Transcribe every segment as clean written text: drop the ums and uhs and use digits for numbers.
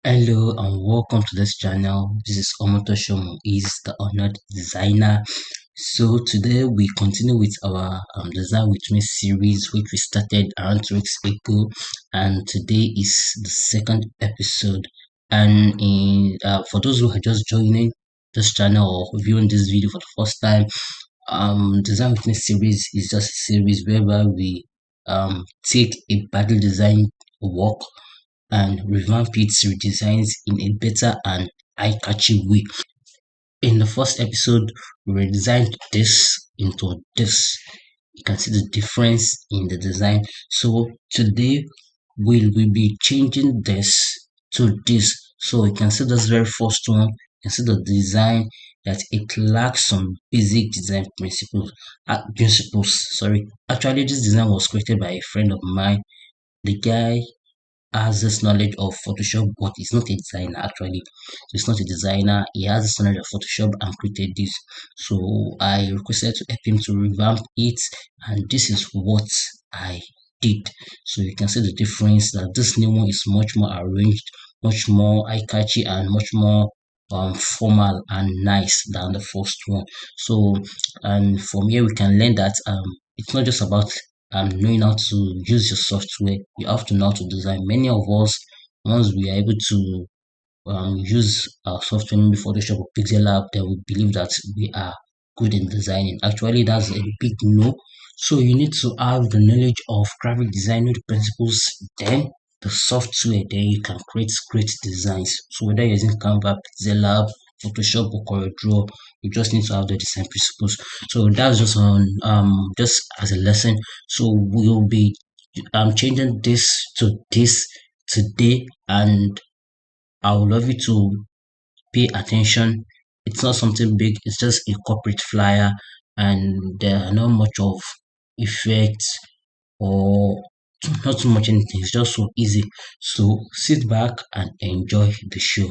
Hello and welcome to this channel. This is Omotoshomo, is the honored designer. So today we continue with our design with me series, which we started around 2 weeks ago, and today is the second episode. And for those who are just joining this channel or viewing this video for the first time, design with me series is just a series whereby we take a badly designed work and revamp its redesigns in a better and eye-catchy way. In the first episode, we redesigned this into this. You can see the difference in the design. So today, we'll be changing this to this. So you can see this very first one. You can see the design that it lacks some basic design principles. Sorry. Actually, this design was created by a friend of mine. The guy has this knowledge of Photoshop, but he's not a designer actually. He's not a designer. He has this knowledge of Photoshop and created this. So I requested to help him to revamp it, and this is what I did. So you can see the difference that this new one is much more arranged, much more eye-catchy, and much more formal and nice than the first one. So and from here we can learn that it's not just about knowing how to use your software. You have to know how to design. Many of us, once we are able to use our software, maybe Photoshop or pixellab, then we believe that we are good in designing. Actually, that's a big no. So you need to have the knowledge of graphic design, know the principles, then the software, then you can create great designs. So whether you're using Canva, pixellab, Photoshop or CorelDRAW, you just need to have the design principles. So that's just on just as a lesson. So we'll be changing this to this today, and I would love you to pay attention. It's not something big, it's just a corporate flyer, and there are not much of effects or not too much anything. It's just so easy. So sit back and enjoy the show.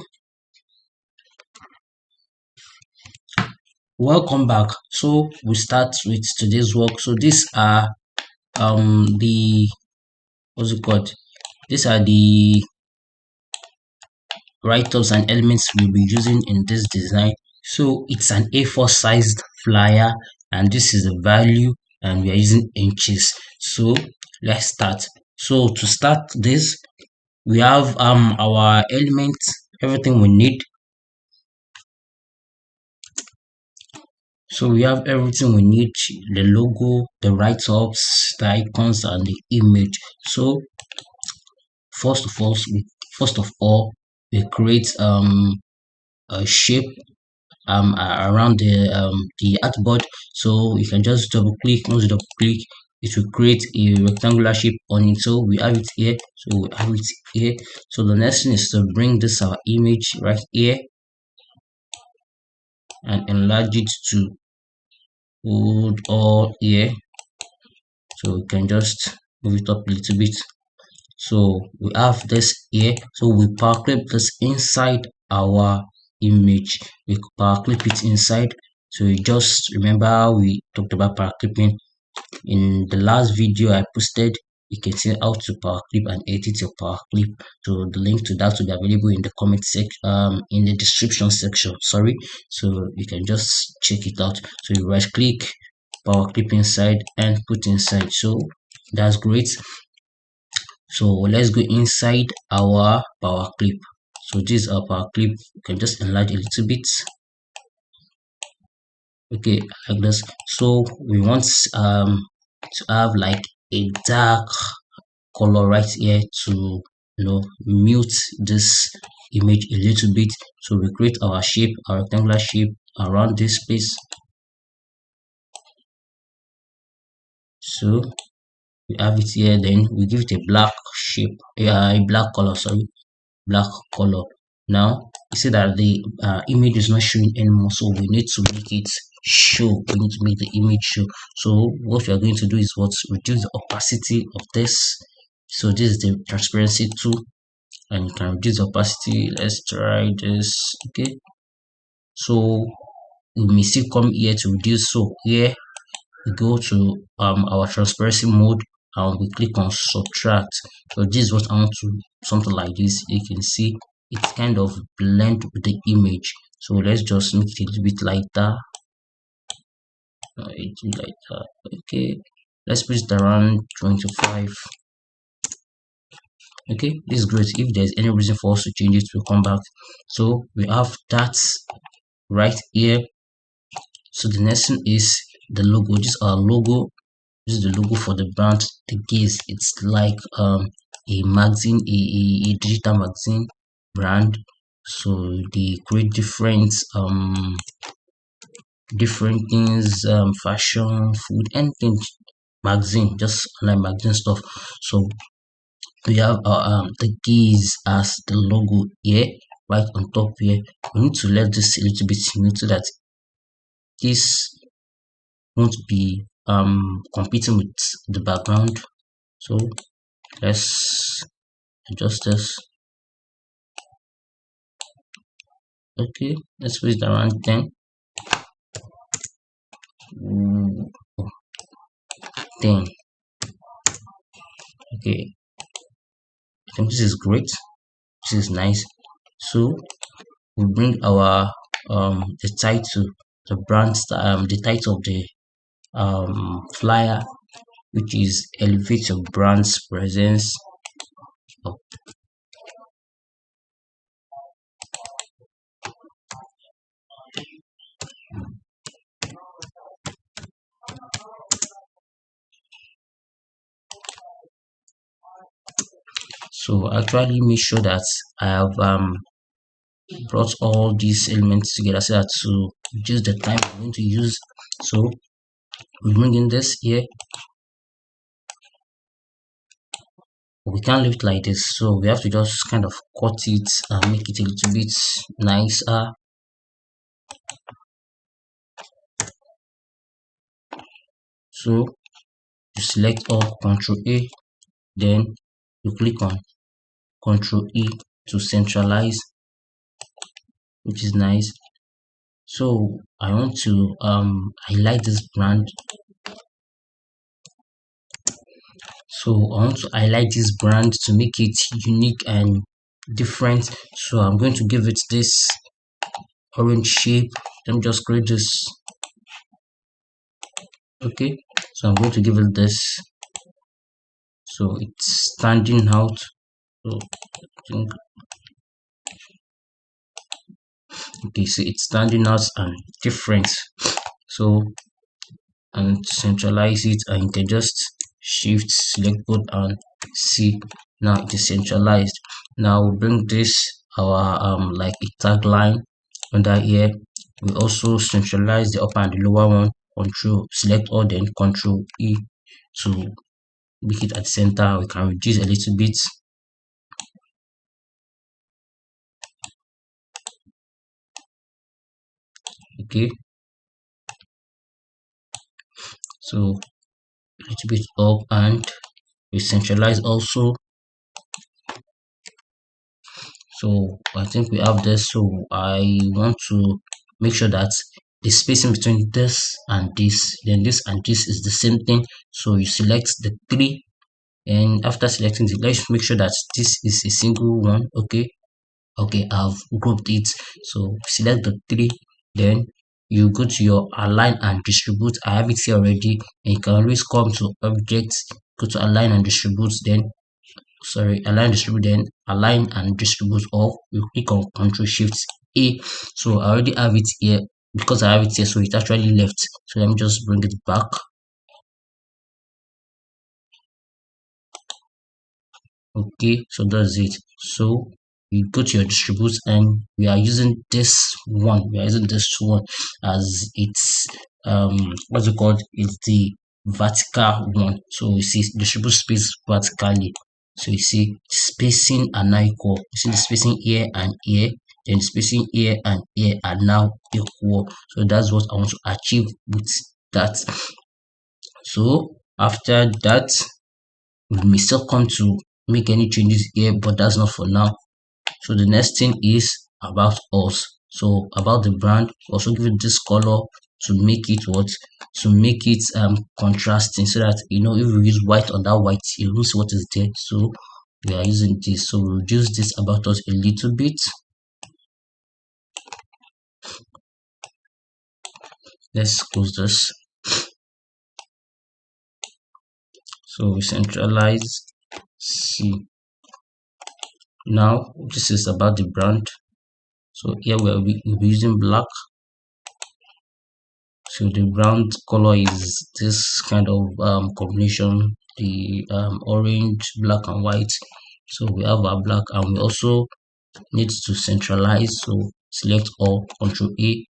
Welcome back. So we start with today's work. So these are the what's it called? These are the write-ups and elements we'll be using in this design. So it's an A4 sized flyer, and this is the value, and we are using inches. So let's start. So to start this, we have our elements, everything we need. So we have everything we need: the logo, the write-ups, the icons, and the image. So first of all, we create a shape around the artboard. So you can just double click. Once you double click, it will create a rectangular shape on it. So we have it here. So we have it here. So the next thing is to bring this our image right here and enlarge it to hold all here. So we can just move it up a little bit. So we have this here. So we power clip this inside our image. We power clip it inside. So you just remember we talked about power clipping in the last video I posted. You can see how to power clip and edit your power clip. So the link to that will be available in the comment section, in the description section. Sorry. So you can just check it out. So you right click, power clip inside, and put inside. So that's great. So let's go inside our power clip. So this is our power clip. You can just enlarge a little bit. Okay, like this. So we want to have like a dark color right here to mute this image a little bit. So we create our shape, our rectangular shape around this space. So we have it here, then we give it a black shape, a black color, sorry, black color. Now you see that the image is not showing anymore, so we need to make it show. We need to make the image show. So what we are going to do is reduce the opacity of this. So this is the transparency tool, and you can reduce the opacity. Let's try this. Okay, so we may still come here to reduce. So here we go to our transparency mode and we click on subtract. So this is what I want to something like this, you can see it kind of blend with the image. So let's just make it a little bit lighter. Okay, let's put it around 25. Okay, this is great. If there's any reason for us to change it, we'll come back. So we have that right here. So the next thing is the logo. This is our logo. This is the logo for the brand. The gaze, it's like a magazine, a digital magazine brand. So they create different things, fashion, food, anything, magazine, just online magazine stuff. So we have the keys as the logo here, right on top here. We need to let this a little bit smooth so that this won't be competing with the background. So let's adjust this. Okay, let's put it around 10. Ooh, 10. Okay, I think this is great. This is nice. So we bring our the title, the brand, the title of the flyer, which is elevate your brand's presence. So actually make sure that I have brought all these elements together so that to reduce the time I'm going to use. So we bring in this here. We can't leave it like this, so we have to just kind of cut it and make it a little bit nicer. So you select all, Control A, then you click on Control E to centralize, which is nice. So I want to highlight this brand. So I want to highlight this brand to make it unique and different. So I'm going to give it this orange shape. Let me just create this. Okay, so I'm going to give it this. So it's standing out. So I think, okay, so it's standing out and different. So and centralize it, and you can just shift select both and see. Now it is centralized. Now we'll bring this our like a tagline under here. We also centralize the upper and the lower one. Control select all, then Control E to make it at the center. We can reduce a little bit. Okay, so a little bit up, and we centralize also. So I think we have this. So I want to make sure that the spacing between this and this, then this and this is the same thing. So you select the 3, and after selecting it, let's make sure that this is a single one. Okay, I've grouped it. So select the 3, then you go to your align and distribute. I have it here already, and you can always come to objects, go to align and distribute, then align distribute, then align and distribute, or you click on Control Shift A. So I already have it here. Because I have it here, so it actually left. So let me just bring it back. Okay, so that's it. So you go to your distribute, and we are using this one. We are using this one as it's what's it called? It's the vertical one. So you see distribute space vertically. So you see spacing are now equal. You see the spacing here and here, then spacing here and here are now equal. So that's what I want to achieve with that. So after that, we may still come to make any changes here, but that's not for now. So the next thing is about us. So about the brand, also give it this color to make it contrasting, so that if we use white on that white, you will see what is there. So we are using this. So we'll reduce this about us a little bit. Let's close this. So we centralize. See, now this is about the brand. So here we'll be using black. So the brand color is this kind of combination, the orange, black and white. So we have our black, and we also need to centralize. So select all, Control A.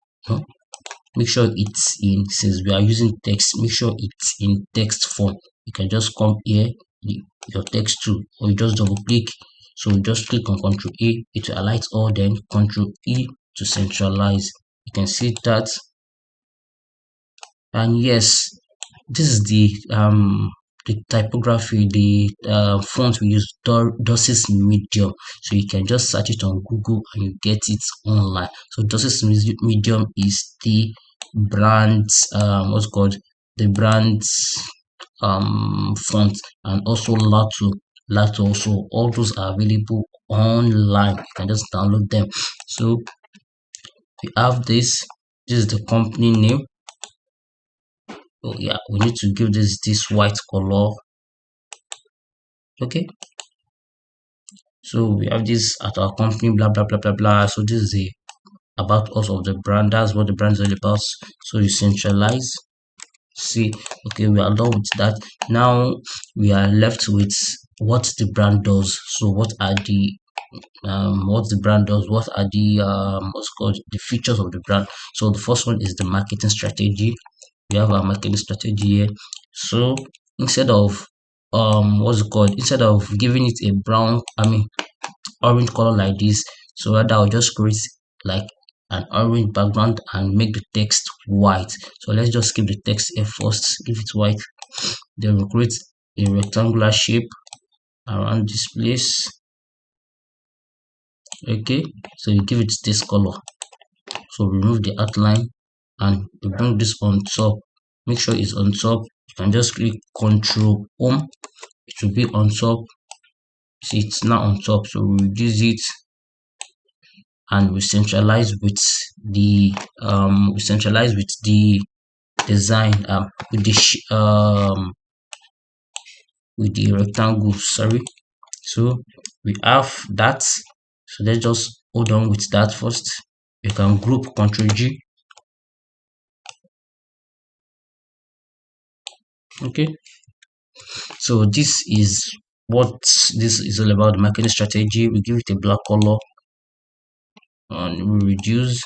Make sure it's in, since we are using text, make sure it's in text form. You can just come here, your text too, or you just double click. So you just click on Control A, it will highlight all, then Control E to centralize. You can see that. And yes, this is the typography, the font we use, Dosis Medium. So you can just search it on Google and you get it online. So Dosis Medium is the brand's what's called the brand's font, and also Lato also, all those are available online. You can just download them. So we have this is the company name. Oh yeah, we need to give this white color. Okay, so we have this at our company, blah blah blah blah blah. So this is the about us of the brand. That's what the brand is all about. So you centralize. See, okay, we are done with that. Now we are left with what the brand does. So what are the what the brand does, what are the what's called the features of the brand. So the first one is the marketing strategy. We have our marketing strategy here. So instead of what's it called, instead of giving it a brown, orange color like this, so rather I'll just create like an orange background and make the text white. So let's just keep the text here first, give it white, then we'll create a rectangular shape around this place. Okay, so you give it this color. So remove the outline and you bring this on top. Make sure it's on top. You can just click Control Home, it will be on top. See, it's now on top. So we reduce it and we centralize with the design with the rectangle. Sorry. So we have that. So let's just hold on with that first. You can group, Ctrl G. Okay, so this is what this is all about, the marketing strategy. We give it a black color and we reduce,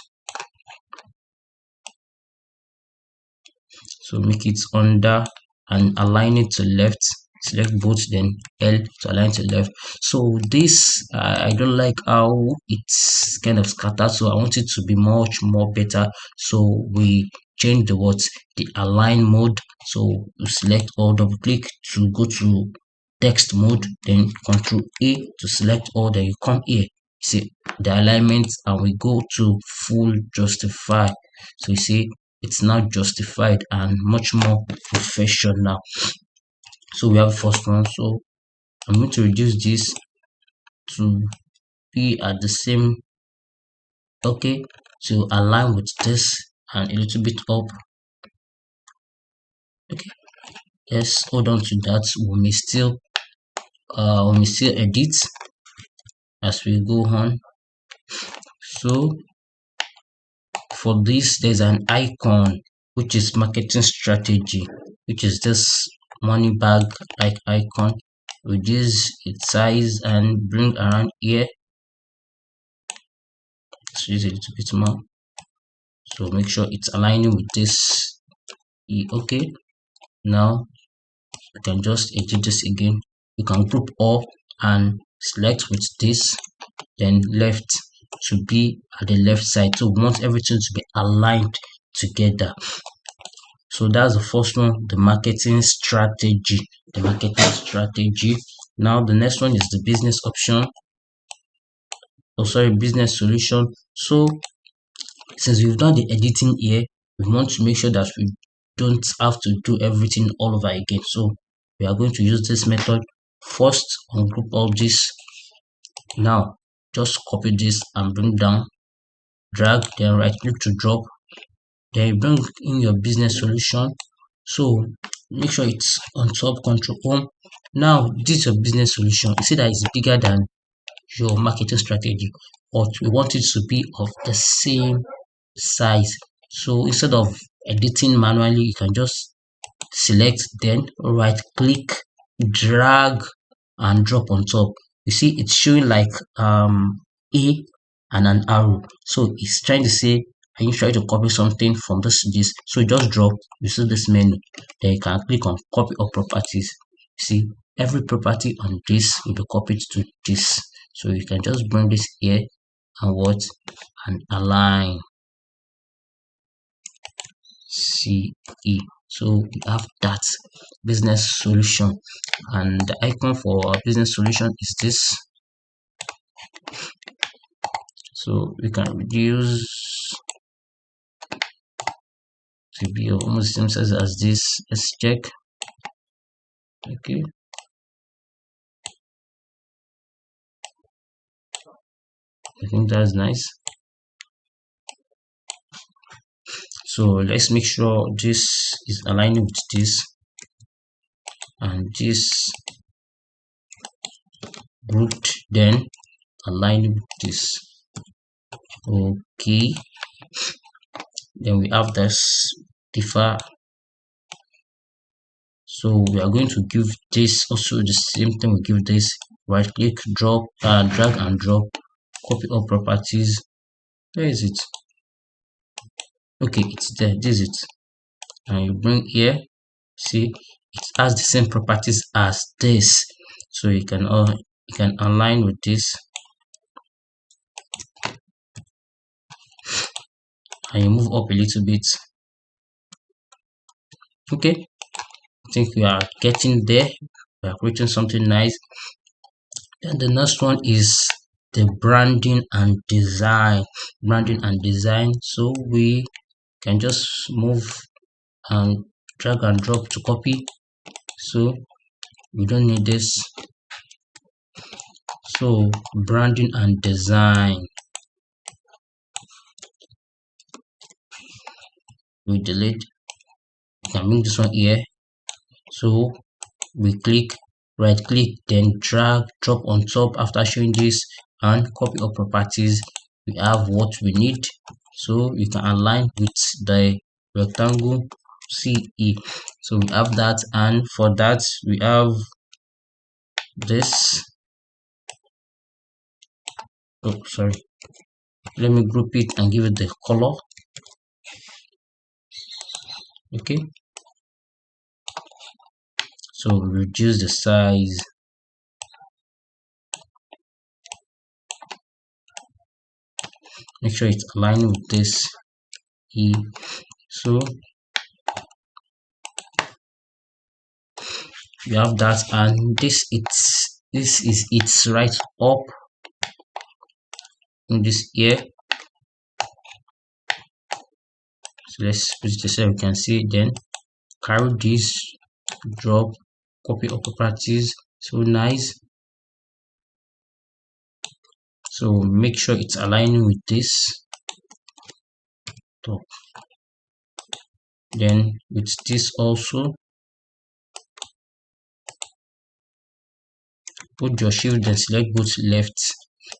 so make it under and align it to left. Select both, then L to align to left. So this I don't like how it's kind of scattered, so I want it to be much more better. So we change the align mode. So you select all, double click to go to text mode, then Control A to select all, then you come here, see the alignment, and we go to full justify. So you see it's now justified and much more professional. So we have the first one. So I'm going to reduce this to be at the same, okay, to align with this and a little bit up. Okay, let's hold on to that. We may still edit as we go on. So for this, there's an icon which is marketing strategy, which is this money bag like icon. Reduce its size and bring around here. Let's use a little bit more. So make sure it's aligning with this. Okay, now you can just edit this again. You can group all and select with this, then left to be at the left side. So we want everything to be aligned together. So that's the first one, the marketing strategy. Now the next one is the business option. Oh, sorry, business solution. So since we've done the editing here, we want to make sure that we don't have to do everything all over again. So we are going to use this method. first ungroup all this. Now just copy this and bring down, drag, then right click to drop, then you bring in your business solution. So make sure it's on top, control home. Now this is your business solution. You see that it's bigger than your marketing strategy, but we want it to be of the same size. So instead of editing manually, you can just select, then right click, drag and drop on top. You see it's showing like a and an arrow. So it's trying to say, are you trying to copy something from this? So just drop, you see this menu, then you can click on copy all properties. See, every property on this will be copied to this. So you can just bring this here and what, and align. CE. So we have that business solution, and the icon for our business solution is this. So we can reduce to be almost the same size as this. Let's check. Okay. I think that's nice. So let's make sure this is aligning with this, and this grouped, then aligning with this. Okay. Then we have this differ. So we are going to give this also the same thing. We give this right click, drop, drag and drop, copy all properties. Where is it? Okay, it's there. This is it. And you bring here. See, it has the same properties as this. So you can align with this, and you move up a little bit. Okay, I think we are getting there. We are creating something nice. And the next one is the branding and design. So we can just move and drag and drop to copy. So we don't need this. So branding and design, we delete. You can bring this one here. So we click, right click, then drag, drop on top. After showing this and copy all properties, we have what we need. So you can align with the rectangle CE. So we have that, and for that we have this. Oh, sorry. Let me group it and give it the color. Okay. So reduce the size. Make sure it's aligning with this E. So you have that, and this is its right up in this here. So let's put it so we can see. Then carry this, drop, copy all properties. So nice. So make sure it's aligning with this top. Then with this also, put your shift and select both left.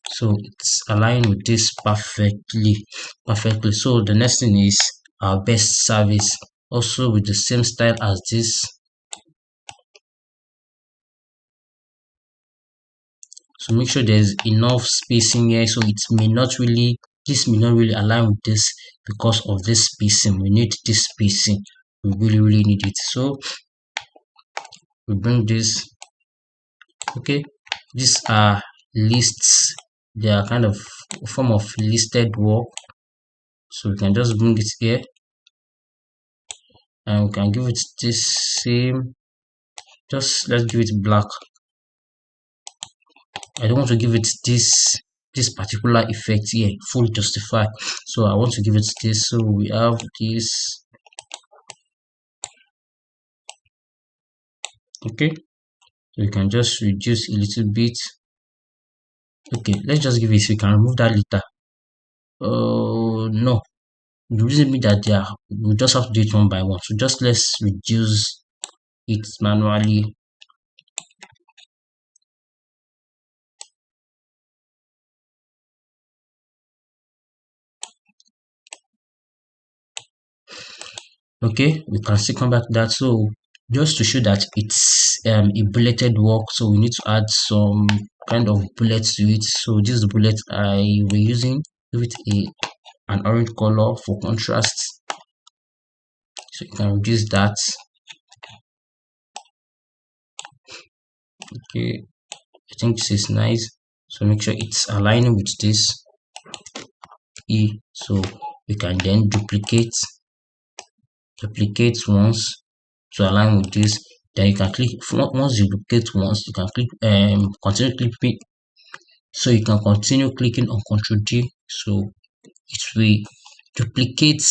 So it's aligned with this perfectly. So the next thing is our best service, also with the same style as this. So make sure there's enough spacing here. So this may not really align with this because of this spacing. We need this spacing. We really need it. So we bring this. Okay, these are lists. They are kind of a form of listed work. So we can just bring it here, and we can give it this same. Just let's give it black. I don't want to give it this particular effect here, full justify. So I want to give it this. So we have this. Okay, So you can just reduce a little bit. Okay, let's just give it, so you can remove that later. No, the reason be that we just have to do it one by one. So just let's reduce it manually. Okay, we can still come back to that. So just to show that it's a bulleted work, so we need to add some kind of bullets to it. So this is the bullet I were using. Give it an orange color for contrast. So you can reduce that. Okay, I think this is nice. So make sure it's aligning with this E. So we can then duplicate once to align with this. Then you can click, once you duplicate once, you can click continue clipping. So you can continue clicking on Ctrl G. So it will duplicate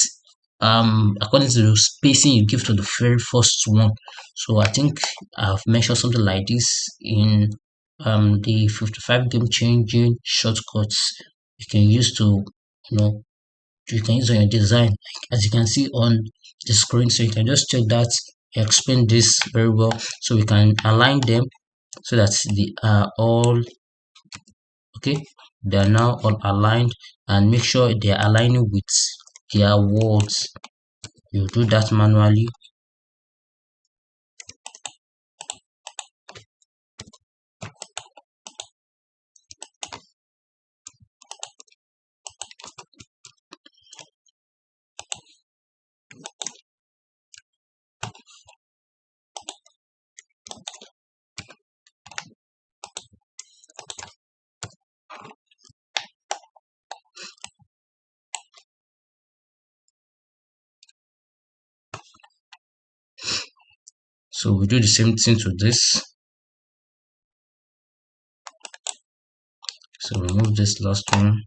according to the spacing you give to the very first one. So I think I've mentioned something like this in the 55 game changing shortcuts you can use to, you can use on your design, as you can see on the screen. So you can just check that. I explained this very well. So we can align them so that they are all okay. They are now all aligned, and make sure they are aligning with their words. You do that manually. So we do the same thing to this. So remove this last one.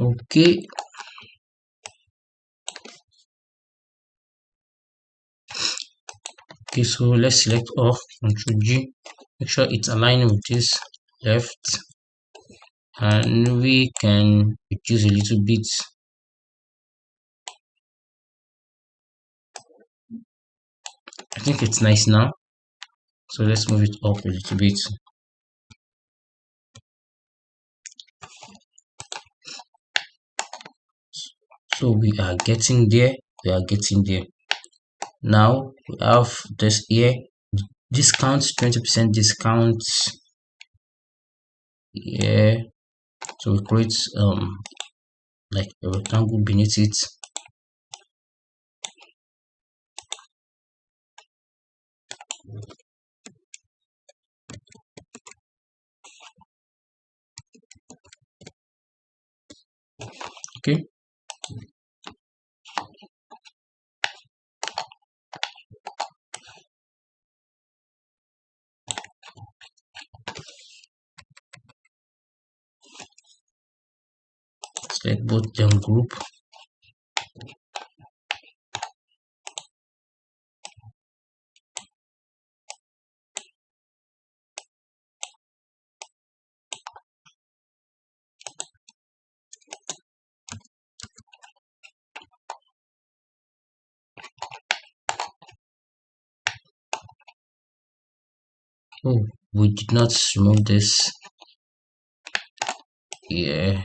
Okay. Okay, so let's select off, Ctrl G. Make sure it's aligning with this left, and we can reduce a little bit. I think it's nice now. So let's move it up a little bit. So we are getting there. We are getting there. Now we have this here. Discount, 20% discount. Yeah. So we create like a rectangle beneath it. Okay. Select both them group. Oh, we did not remove this. Yeah.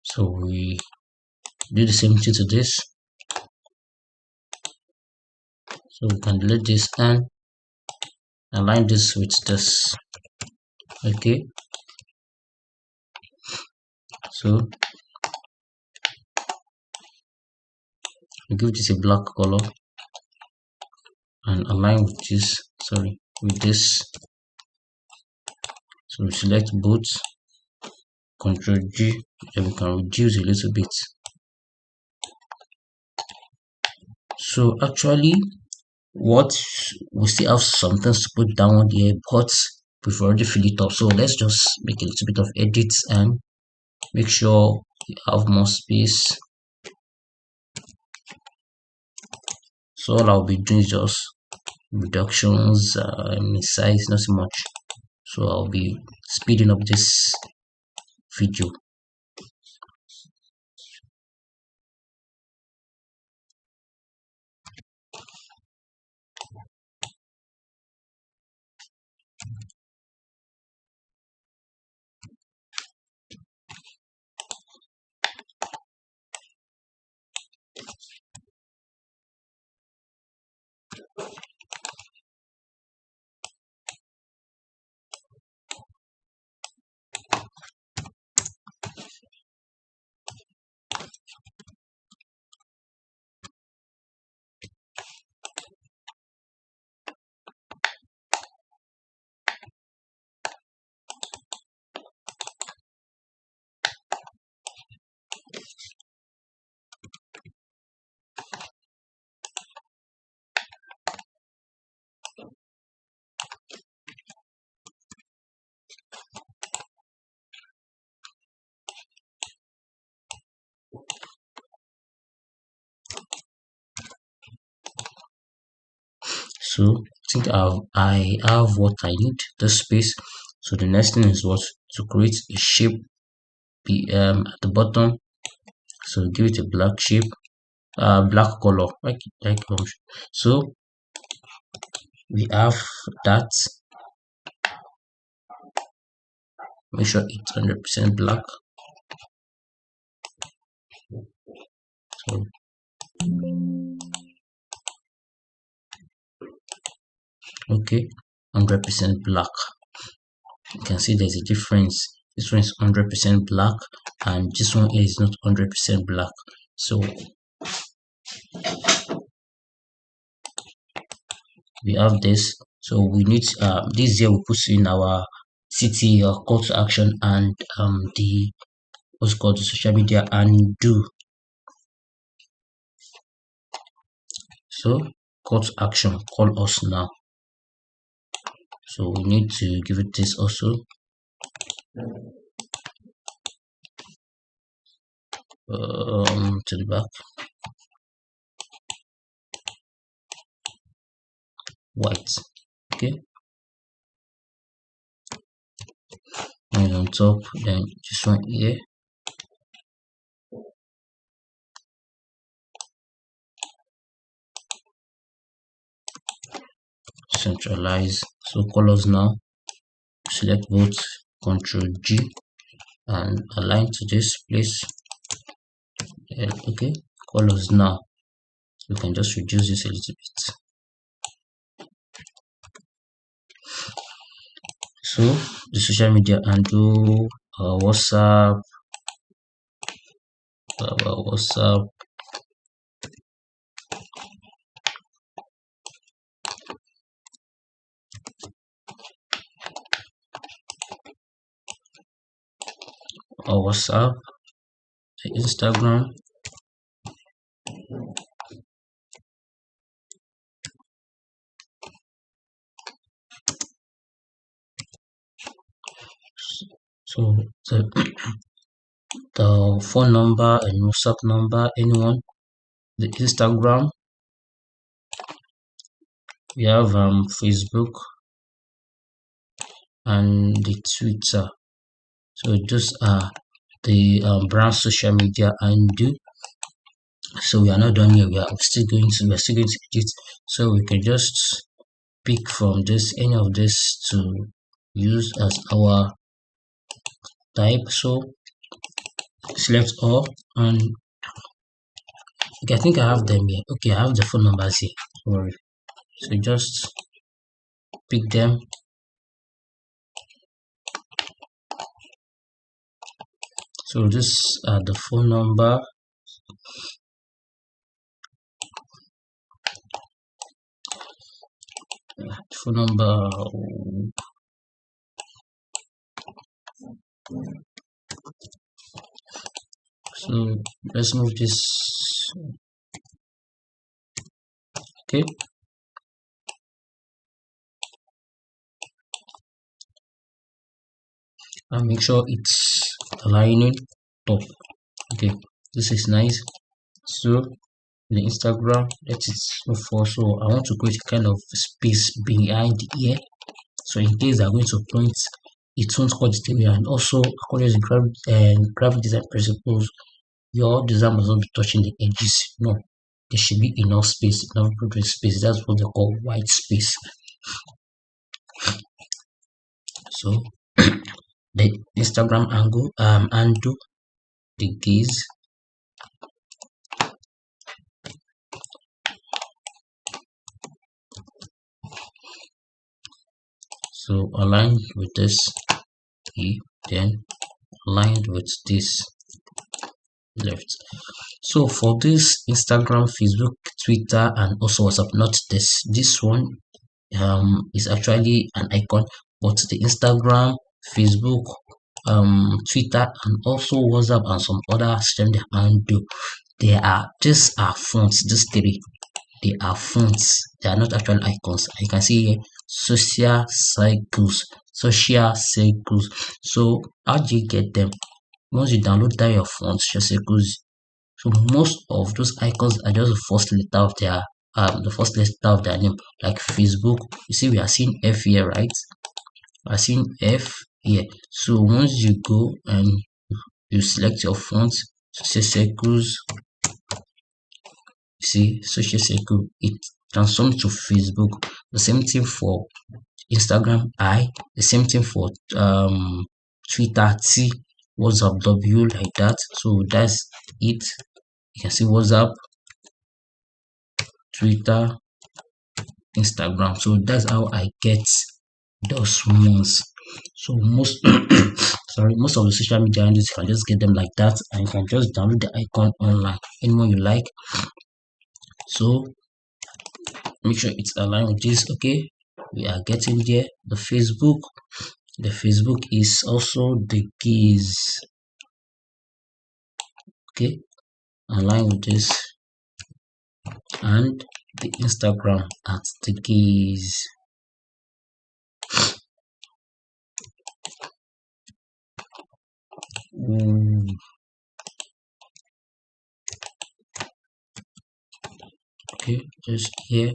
So we do the same thing to this. So we can delete this and align this with this. Okay. So we give this a black color and align with this. Sorry, with this. So we select both. Ctrl G. Then we can reduce a little bit. So actually, what we still have some things to put down here, but we've already filled it up. So let's just make a little bit of edits and make sure you have more space. So all I'll be doing is just reductions in size, not so much. So I'll be speeding up this video. So I think I have what I need, the space. So the next thing is what, to create a shape at the bottom. So give it a black shape, black color, so we have that. Make sure it's 100% black. So okay, 100% black. You can see there's a difference. This one is 100% black and this one is not 100% black. So we have this. So we need this here we put in our city call to action and the what's called the social media and do. So call to action, call us now. So we need to give it this also. To the back, white. Okay, and on top, then this one here. Centralize. So colors now. Select both, Ctrl G, and align to this place. Okay, colors now. You can just reduce this a little bit. So the social media handle, WhatsApp, WhatsApp. WhatsApp, Instagram, so the phone number and WhatsApp number, anyone, the Instagram, we have Facebook and the Twitter. So those are the brand social media and do. So we are not done here. We're still going to edit. So we can just pick from this, any of this to use as our type. So select all, and okay, I think I have them here. Okay, I have the phone numbers here. Don't worry. So just pick them. So this are the phone number. Phone number. So let's move this Okay, and make sure it's aligning top. Okay, this is nice. So the Instagram, let it move forward. So I want to create a kind of space behind here, so in case they're going to point, it won't cut the area. And also, according to graphic design principles, your design must not be touching the edges. No, there should be enough space, enough breathing space. That's what they call white space. So the Instagram angle undo the gaze. So aligned with this E, then aligned with this left. So for this Instagram, Facebook, Twitter, and also WhatsApp, not this one is actually an icon, but the Instagram, Facebook, Twitter, and also WhatsApp and some other systems they undo. These are fonts. These three, they are fonts. They are not actual icons. You can see here social cycles, social circles. So how do you get them? Once you download that your font, social circles. So most of those icons are just the first letter of their name. Like Facebook, you see we are seeing F here, right? We are seeing F here. So once you go and you select your font, social circles, see social circle, it transforms to Facebook. The same thing for Instagram, the same thing for Twitter, T, WhatsApp, W, like that. So that's it. You can see WhatsApp, Twitter, Instagram. So that's how I get those ones. So most most of the social media handles, you can just get them like that, and you can just download the icon online anyone you like. So make sure it's aligned with this. Okay, we are getting there. The Facebook is also the keys. Okay, align with this, and the Instagram at the keys. Okay, just here.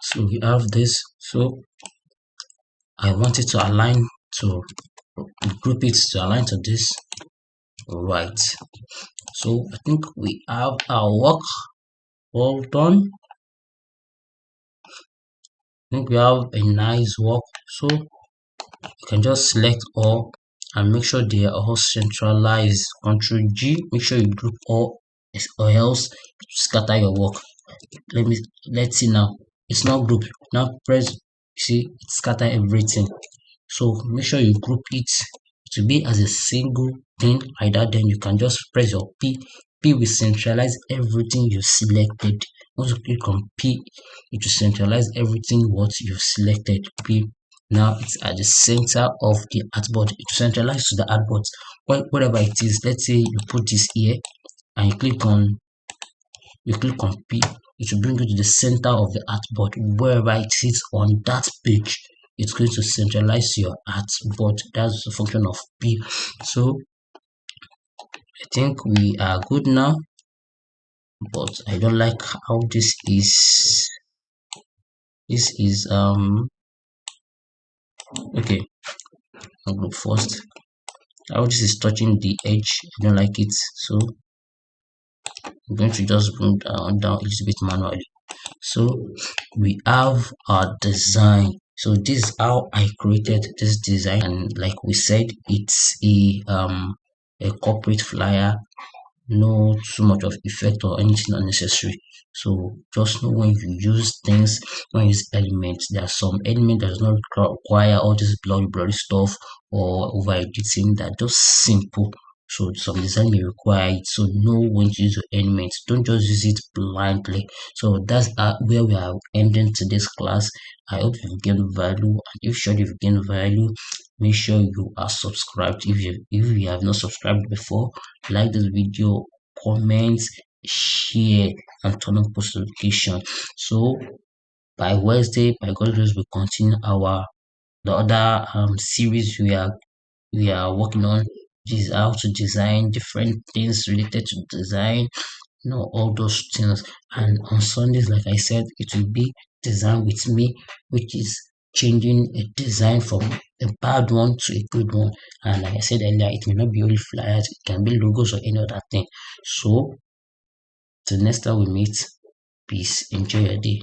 So we have this. So I want it to align to group it to align to this, right? So I think we have our work all done. I think we have a nice work. So you can just select all and make sure they are all centralized. Control G, make sure you group all, or else scatter your work. Let's see now. It's not grouped. Now press, see, it scatter everything. So make sure you group it to be as a single thing like that. Then you can just press your P. P will centralize everything you selected. Once you click on P, it will centralize everything what you've selected. P. Now it's at the center of the artboard. It will centralize to the artboard. Whatever it is, let's say you put this here and you click on P, it will bring you to the center of the artboard. Wherever it sits on that page, it's going to centralize your artboard. That's the function of P. So I think we are good now, but I don't like how this is. This is okay. I'll go first. How this is touching the edge, I don't like it. So I'm going to just bring down a little bit manually. So we have our design. So this is how I created this design, and like we said, it's a corporate flyer. No too much of effect or anything unnecessary. So just know when you use things, when you use elements, there are some elements that does not require all this blurry stuff or over editing, that just simple. So some design may require it. So know when to use your elements. Don't just use it blindly. So that's where we are ending today's class. I hope you've gained value. And if sure you've gained value, make sure you are subscribed. If you have not subscribed before, like this video, comment, share, and turn on post notification. So by Wednesday, by God's grace, we continue the other series we are working on, which is how to design different things related to design, all those things. And on Sundays, like I said, it will be design with me, which is changing a design from a bad one to a good one. And like I said earlier, it may not be only flyers, it can be logos or any other thing. So till next time we meet, peace, enjoy your day.